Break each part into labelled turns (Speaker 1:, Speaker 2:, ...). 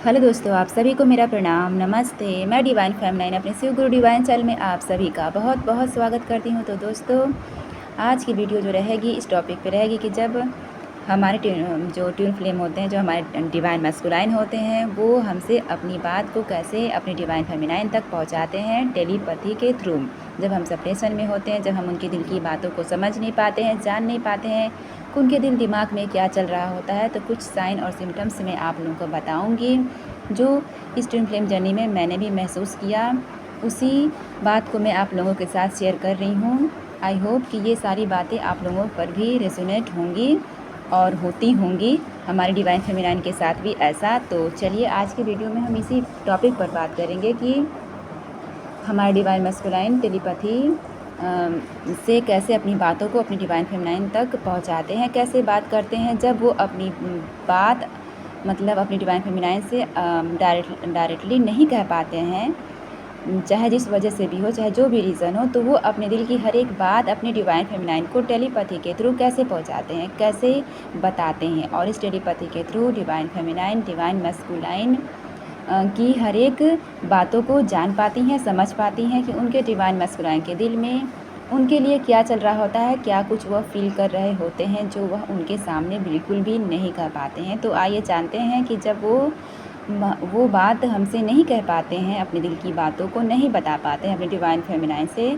Speaker 1: Hello दोस्तों, आप सभी को मेरा प्रणाम। नमस्ते। मैं डिवाइन फेमिनाइन अपने शिव गुरु डिवाइन चैनल में आप सभी का बहुत बहुत स्वागत करती हूं। तो दोस्तों, आज की वीडियो जो रहेगी इस टॉपिक पे रहेगी कि जब हमारे जो ट्विन फ्लेम होते हैं, जो हमारे डिवाइन मैस्कुलाइन होते हैं, वो हमसे अपनी बात को कैसे अपने डिवाइन फेमिनाइन तक पहुंचाते हैं टेलीपैथी के थ्रू। जब हम सेपरेशन में होते हैं, जब हम उनके दिल की बातों को समझ नहीं पाते हैं, जान नहीं पाते हैं कि उनके दिल दिमाग में क्या चल रहा होता है, तो कुछ साइन और सिम्टम्स मैं आप लोगों को बताऊंगी जो इस ट्विन फ्लेम जर्नी में मैंने भी महसूस किया। उसी बात को मैं आप लोगों के साथ शेयर कर रही हूँ। आई होप कि ये सारी बातें आप लोगों पर भी रेजोनेट होंगी और होती होंगी, हमारे डिवाइन फेमिनाइन के साथ भी ऐसा। तो चलिए, आज की वीडियो में हम इसी टॉपिक पर बात करेंगे कि हमारे डिवाइन मैस्कुलाइन टेलीपैथी से कैसे अपनी बातों को अपनी डिवाइन फेमिनाइन तक पहुंचाते हैं, कैसे बात करते हैं जब वो अपनी बात मतलब अपनी डिवाइन फेमिनाइन से डायरेक्टली नहीं कह पाते हैं, चाहे जिस वजह से भी हो, चाहे जो भी रीज़न हो, तो वो अपने दिल की हर एक बात अपनी डिवाइन फेमिनाइन को टेलीपैथी के थ्रू कैसे पहुंचाते हैं, कैसे बताते हैं। और इस टेलीपैथी के through divine feminine, divine masculine की हर एक बातों को जान पाती हैं, समझ पाती हैं कि उनके डिवाइन मैस्कुलाइन के दिल में उनके लिए क्या चल रहा होता है, क्या कुछ वह फील कर रहे होते हैं जो वह उनके सामने बिल्कुल भी नहीं कह पाते हैं। तो आइए जानते हैं कि जब वो बात हमसे नहीं कह पाते हैं, अपने दिल की बातों को नहीं बता पाते हैं अपने डिवाइन फेमिनाइन से,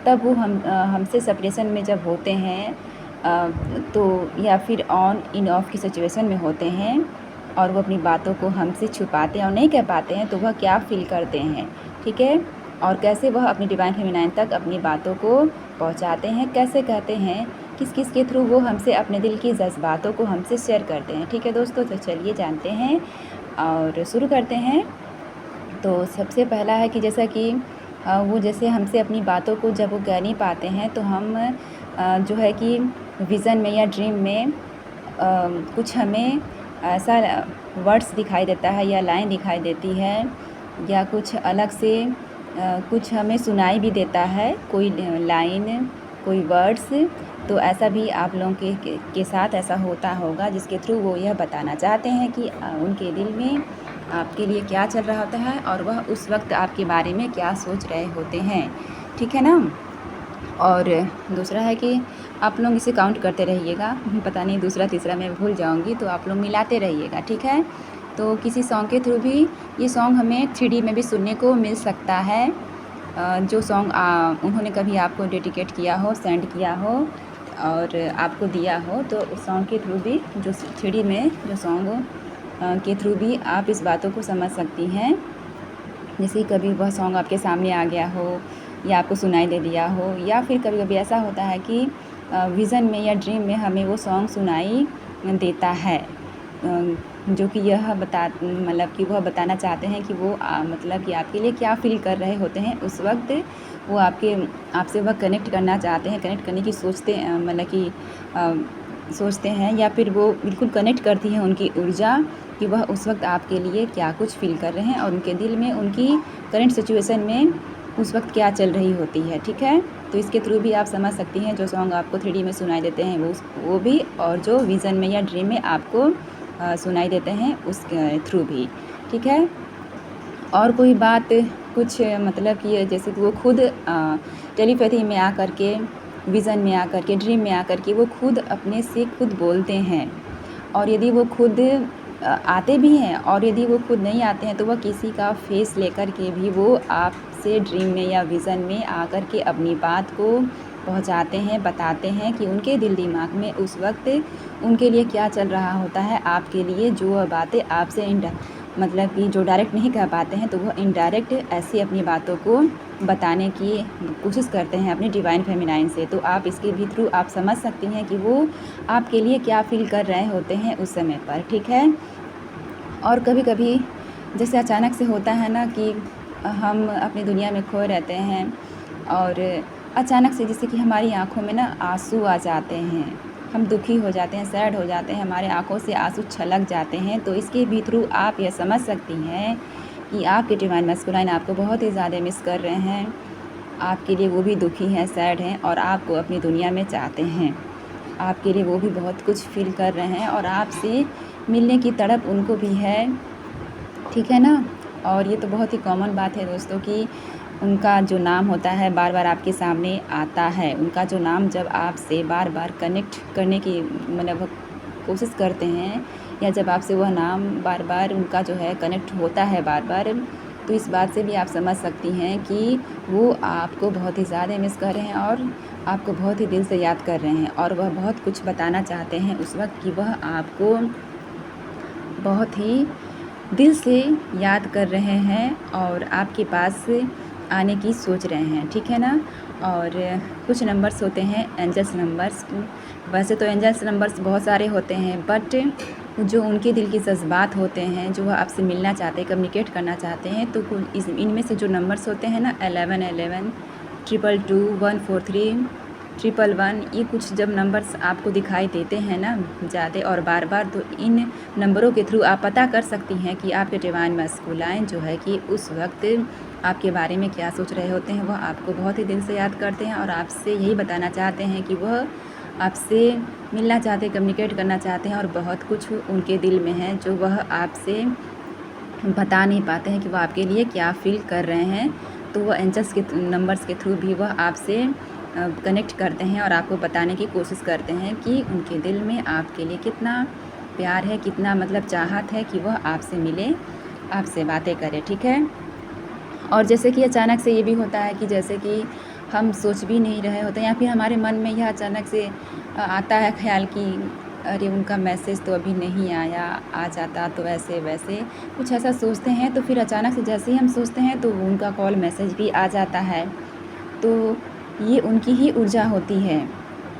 Speaker 1: तब वो हमसे सेपरेशन में जब होते हैं तो या फिर ऑन इन ऑफ की सिचुएशन में होते हैं और वो अपनी बातों को हमसे छुपाते हैं और नहीं कह पाते हैं, तो वह क्या फील करते हैं, ठीक है, और कैसे वह अपनी डिवाइन फेमिनाइन तक अपनी बातों को पहुंचाते हैं, कैसे कहते हैं, किस किस के थ्रू वो हमसे अपने दिल की जज्बातों को हमसे शेयर करते हैं। ठीक है दोस्तों, तो चलिए जानते हैं और शुरू करते हैं। तो सबसे पहला है कि जैसा कि वो जैसे हमसे अपनी बातों को जब वो कह नहीं पाते हैं, तो हम जो है कि विज़न में या ड्रीम में कुछ हमें ऐसा वर्ड्स दिखाई देता है या लाइन दिखाई देती है या कुछ अलग से कुछ हमें सुनाई भी देता है, कोई लाइन, कोई वर्ड्स। तो ऐसा भी आप लोगों के साथ ऐसा होता होगा, जिसके थ्रू वो यह बताना चाहते हैं कि उनके दिल में आपके लिए क्या चल रहा होता है और वह उस वक्त आपके बारे में क्या सोच रहे होते हैं। ठीक है ना। और दूसरा है कि आप लोग इसे काउंट करते रहिएगा, पता नहीं दूसरा तीसरा मैं भूल जाऊंगी, तो आप लोग मिलाते रहिएगा, ठीक है। तो किसी सॉन्ग के थ्रू भी ये सॉन्ग हमें 3D में भी सुनने को मिल सकता है। जो सॉन्ग उन्होंने कभी आपको डेडिकेट किया हो, सेंड किया हो और आपको दिया हो, तो उस सॉन्ग के थ्रू भी, जो 3D में जो सॉन्ग के थ्रू भी आप इस बातों को समझ सकती हैं। जैसे कभी वह सॉन्ग आपके सामने आ गया हो या आपको सुनाई दे दिया हो, या फिर कभी कभी ऐसा होता है कि विज़न में या ड्रीम में हमें वो सॉन्ग सुनाई देता है, जो कि यह मतलब कि वह बताना चाहते हैं कि वो मतलब कि आपके लिए क्या फ़ील कर रहे होते हैं उस वक्त। वो आपसे वह कनेक्ट करना चाहते हैं, कनेक्ट करने की मतलब कि सोचते हैं, या फिर वो बिल्कुल कनेक्ट करती है उनकी ऊर्जा कि वह उस वक्त आपके लिए क्या कुछ फ़ील कर रहे हैं और उनके दिल में उनकी करंट सिचुएशन में उस वक्त क्या चल रही होती है। ठीक है, तो इसके थ्रू भी आप समझ सकती हैं, जो सॉन्ग आपको 3D में सुनाई देते हैं वो भी, और जो विज़न में या ड्रीम में आपको सुनाई देते हैं उस थ्रू भी। ठीक है। और कोई बात कुछ मतलब कि जैसे कि वो खुद टेलीपैथी में आकर के, विज़न में आकर के, ड्रीम में आकर के वो खुद अपने से खुद बोलते हैं। और यदि वो खुद आते भी हैं और यदि वो खुद नहीं आते हैं, तो वह किसी का फेस लेकर के भी वो आपसे ड्रीम में या विज़न में आकर के अपनी बात को पहुंचाते हैं, बताते हैं कि उनके दिल दिमाग में उस वक्त उनके लिए क्या चल रहा होता है आपके लिए, जो बातें आपसे मतलब कि जो डायरेक्ट नहीं कह पाते हैं, तो वह इनडायरेक्ट ऐसी अपनी बातों को बताने की कोशिश करते हैं अपनी डिवाइन फेमिनाइन से। तो आप इसके भी थ्रू आप समझ सकती हैं कि वो आपके लिए क्या फ़ील कर रहे होते हैं उस समय पर। ठीक है। और कभी कभी जैसे अचानक से होता है ना कि हम अपनी दुनिया में खोए रहते हैं और अचानक से जैसे कि हमारी आँखों में ना आंसू आ जाते हैं, हम दुखी हो जाते हैं, सैड हो जाते हैं, हमारे आँखों से आंसू छलक जाते हैं। तो इसके भी थ्रू आप यह समझ सकती हैं कि आपके डिवाइन मैस्कुलाइन आपको बहुत ही ज़्यादा मिस कर रहे हैं, आपके लिए वो भी दुखी हैं, सैड हैं और आपको अपनी दुनिया में चाहते हैं। आपके लिए वो भी बहुत कुछ फील कर रहे हैं और आपसे मिलने की तड़प उनको भी है। ठीक है ना। और ये तो बहुत ही कॉमन बात है दोस्तों कि उनका जो नाम होता है बार बार आपके सामने आता है। उनका जो नाम जब आपसे बार बार कनेक्ट करने की मतलब कोशिश करते हैं, या जब आपसे वह नाम बार बार उनका जो है कनेक्ट होता है बार बार, तो इस बात से भी आप समझ सकती हैं कि वो आपको बहुत ही ज़्यादा मिस कर रहे हैं और आपको बहुत ही दिल से याद कर रहे हैं, और वह बहुत कुछ बताना चाहते हैं उस वक्त कि वह आपको बहुत ही दिल से याद कर रहे हैं और आपके पास आने की सोच रहे हैं, ठीक है ना। और कुछ नंबर्स होते हैं एंजल्स नंबर्स। वैसे तो एंजल्स नंबर्स बहुत सारे होते हैं, बट जो उनके दिल के जज्बात होते हैं, जो वह आपसे मिलना चाहते हैं, कम्युनिकेट करना चाहते हैं, तो इनमें से जो नंबर्स होते हैं ना 1111, 222, 143, 111, ये कुछ जब नंबर्स आपको दिखाई देते हैं ना ज़्यादा और बार बार, तो इन नंबरों के थ्रू आप पता कर सकती हैं कि आपके डिवाइन मैस्कुलाइन जो है कि उस वक्त आपके बारे में क्या सोच रहे होते हैं। वह आपको बहुत ही दिल से याद करते हैं और आपसे यही बताना चाहते हैं कि वह आपसे मिलना चाहते हैं, कम्युनिकेट करना चाहते हैं, और बहुत कुछ उनके दिल में है जो वह आपसे बता नहीं पाते हैं कि वह आपके लिए क्या फ़ील कर रहे हैं। तो वह एंजल्स के नंबर्स के थ्रू भी वह आपसे कनेक्ट करते हैं और आपको बताने की कोशिश करते हैं कि उनके दिल में आपके लिए कितना प्यार है, कितना मतलब चाहत है कि वह आपसे मिले, आपसे बातें करे, ठीक है। और जैसे कि अचानक से ये भी होता है कि जैसे कि हम सोच भी नहीं रहे होते, या फिर हमारे मन में यह अचानक से आता है ख्याल कि अरे उनका मैसेज तो अभी नहीं आया, आ जाता तो ऐसे वैसे कुछ ऐसा सोचते हैं, तो फिर अचानक से जैसे ही हम सोचते हैं तो उनका कॉल मैसेज भी आ जाता है। तो ये उनकी ही ऊर्जा होती है।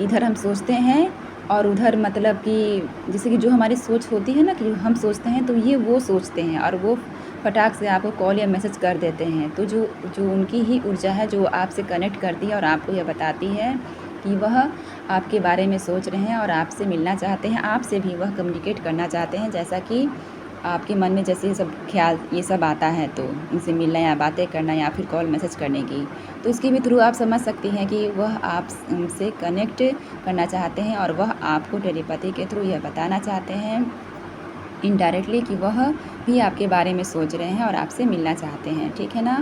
Speaker 1: इधर हम सोचते हैं और उधर मतलब कि जैसे कि जो हमारी सोच होती है ना कि हम सोचते हैं, तो ये वो सोचते हैं और वो फटाक से आपको कॉल या मैसेज कर देते हैं। तो जो जो उनकी ही ऊर्जा है जो आपसे कनेक्ट करती है और आपको यह बताती है कि वह आपके बारे में सोच रहे हैं और आपसे मिलना चाहते हैं, आपसे भी वह कम्युनिकेट करना चाहते हैं। जैसा कि आपके मन में जैसे ये सब ख्याल ये सब आता है, तो इनसे मिलना या बातें करना या फिर कॉल मैसेज करने की, तो इसके भी थ्रू आप समझ सकती हैं कि वह आपसे कनेक्ट करना चाहते हैं और वह आपको टेलीपैथी के थ्रू यह बताना चाहते हैं इनडायरेक्टली कि वह भी आपके बारे में सोच रहे हैं और आपसे मिलना चाहते हैं, ठीक है ना।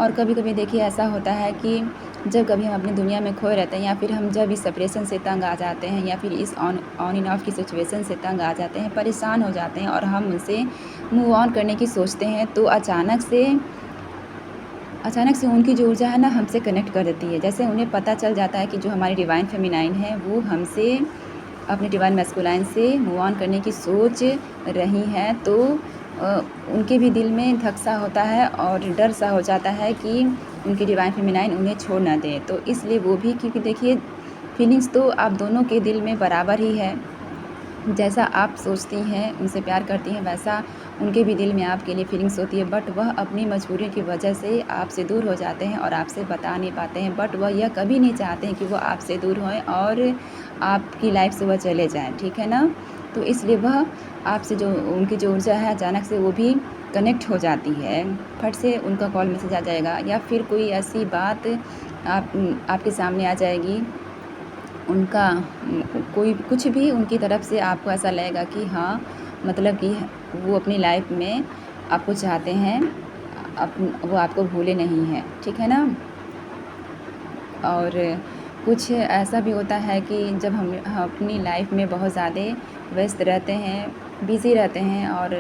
Speaker 1: और कभी कभी देखिए ऐसा होता है कि जब कभी हम अपनी दुनिया में खोए रहते हैं, या फिर हम जब इस सेपरेशन से तंग आ जाते हैं, या फिर इस ऑन इन ऑफ की सिचुएशन से तंग आ जाते हैं, परेशान हो जाते हैं और हम उनसे मूव ऑन करने की सोचते हैं, तो अचानक से उनकी जो ऊर्जा है ना हमसे कनेक्ट कर देती है। जैसे उन्हें पता चल जाता है कि जो हमारी डिवाइन फेमिनाइन है वो हमसे अपने डिवाइन मैस्कुलाइन से मूव ऑन करने की सोच रही हैं, तो उनके भी दिल में धक सा होता है और डर सा हो जाता है कि उनकी डिवाइन फेमिनाइन उन्हें छोड़ ना दे। तो इसलिए वो भी, क्योंकि देखिए फीलिंग्स तो आप दोनों के दिल में बराबर ही है, जैसा आप सोचती हैं उनसे प्यार करती हैं वैसा उनके भी दिल में आपके लिए फीलिंग्स होती है, बट वह अपनी मजबूरी की वजह से आपसे दूर हो जाते हैं और आपसे बता नहीं पाते हैं। बट वह यह कभी नहीं चाहते हैं कि वह आपसे दूर होएं और आपकी लाइफ से वह चले जाएं, ठीक है ना। तो इसलिए वह आपसे जो उनकी जो ऊर्जा है अचानक से वो भी कनेक्ट हो जाती है, फट से उनका कॉल मैसेज आ जाएगा, या फिर कोई ऐसी बात आपके सामने आ जाएगी, उनका कोई कुछ भी उनकी तरफ से आपको ऐसा लगेगा कि हाँ मतलब कि वो अपनी लाइफ में आपको चाहते हैं, वो आपको भूले नहीं हैं, ठीक है ना। और कुछ ऐसा भी होता है कि जब हम अपनी लाइफ में बहुत ज़्यादा व्यस्त रहते हैं, बिज़ी रहते हैं और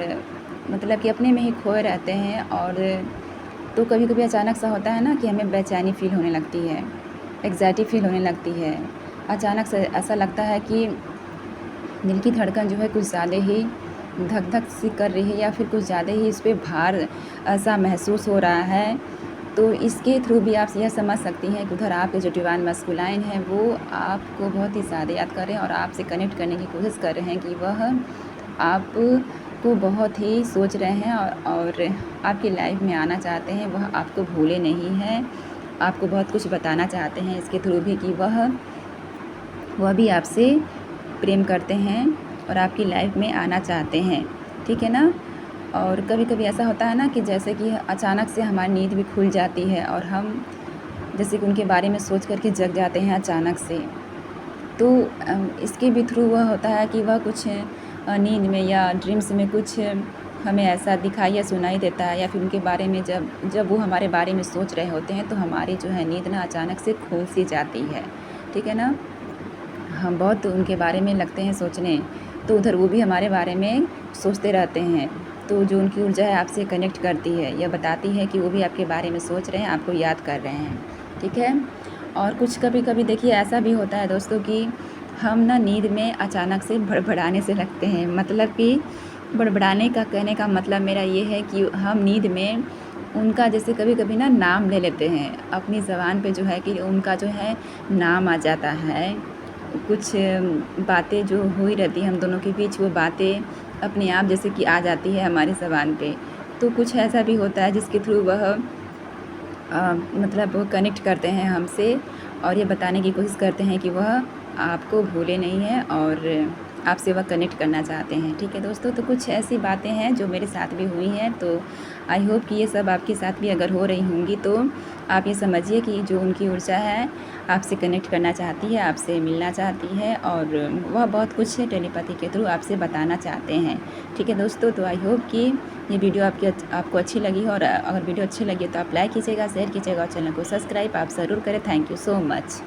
Speaker 1: मतलब कि अपने में ही खोए रहते हैं, और तो कभी कभी अचानक सा होता है ना कि हमें बेचैनी फ़ील होने लगती है, एग्ज़ाइटी फ़ील होने लगती है। अचानक से ऐसा लगता है कि दिल की धड़कन जो है कुछ ज़्यादा ही धक धक सी कर रही है, या फिर कुछ ज़्यादा ही इस पर भार ऐसा महसूस हो रहा है। तो इसके थ्रू भी आप यह समझ सकती हैं कि उधर आपके जो डिवाइन मैस्कुलाइन है वो आपको बहुत ही ज़्यादा याद कर रहे हैं और आपसे कनेक्ट करने की कोशिश कर रहे हैं कि वह आपको बहुत ही सोच रहे हैं और आपकी लाइफ में आना चाहते हैं। वह आपको भूले नहीं हैं, आपको बहुत कुछ बताना चाहते हैं इसके थ्रू भी कि वह भी आपसे प्रेम करते हैं और आपकी लाइफ में आना चाहते हैं, ठीक है ना। और कभी कभी ऐसा होता है ना कि जैसे कि अचानक से हमारी नींद भी खुल जाती है और हम जैसे कि उनके बारे में सोच करके जग जाते हैं अचानक से। तो इसके भी थ्रू वह होता है कि वह कुछ नींद में या ड्रीम्स में कुछ हमें ऐसा दिखाई या सुनाई देता है, या फिर उनके बारे में जब वो हमारे बारे में सोच रहे होते हैं तो हमारी जो है नींद ना अचानक से खुल सी जाती है, ठीक है ना। हम बहुत उनके बारे में लगते हैं सोचने, तो उधर वो भी हमारे बारे में सोचते रहते हैं। तो जो उनकी ऊर्जा है आपसे कनेक्ट करती है, या बताती है कि वो भी आपके बारे में सोच रहे हैं, आपको याद कर रहे हैं, ठीक है। और कुछ कभी-कभी देखिए ऐसा भी होता है दोस्तों कि हम ना नींद में अचानक से बड़बड़ाने से लगते हैं। मतलब कि बड़बड़ाने का कहने का मतलब मेरा ये है कि हम नींद में उनका जैसे कभी-कभी ना नाम ले लेते हैं। अपनी ज़बान पे जो है कि उनका जो है नाम आ जाता है। कुछ बातें जो हुई रहती हैं हम दोनों के बीच, वो बातें अपने आप जैसे कि आ जाती है हमारी ज़बान पे। तो कुछ ऐसा भी होता है जिसके थ्रू वह मतलब वो कनेक्ट करते हैं हमसे, और ये बताने की कोशिश करते हैं कि वह आपको भूले नहीं हैं और आपसे वह कनेक्ट करना चाहते हैं, ठीक है दोस्तों। तो कुछ ऐसी बातें हैं जो मेरे साथ भी हुई हैं, तो आई होप कि ये सब आपके साथ भी अगर हो रही होंगी तो आप ये समझिए कि जो उनकी ऊर्जा है आपसे कनेक्ट करना चाहती है, आपसे मिलना चाहती है, और वह बहुत कुछ टेलीपैथी के थ्रू आपसे बताना चाहते हैं, ठीक है दोस्तों। तो आई होप कि ये वीडियो आपको अच्छी लगी हो, और अगर वीडियो अच्छी लगी तो आप लाइक कीजिएगा, शेयर कीजिएगा और चैनल को सब्सक्राइब आप ज़रूर करें। Thank you so much.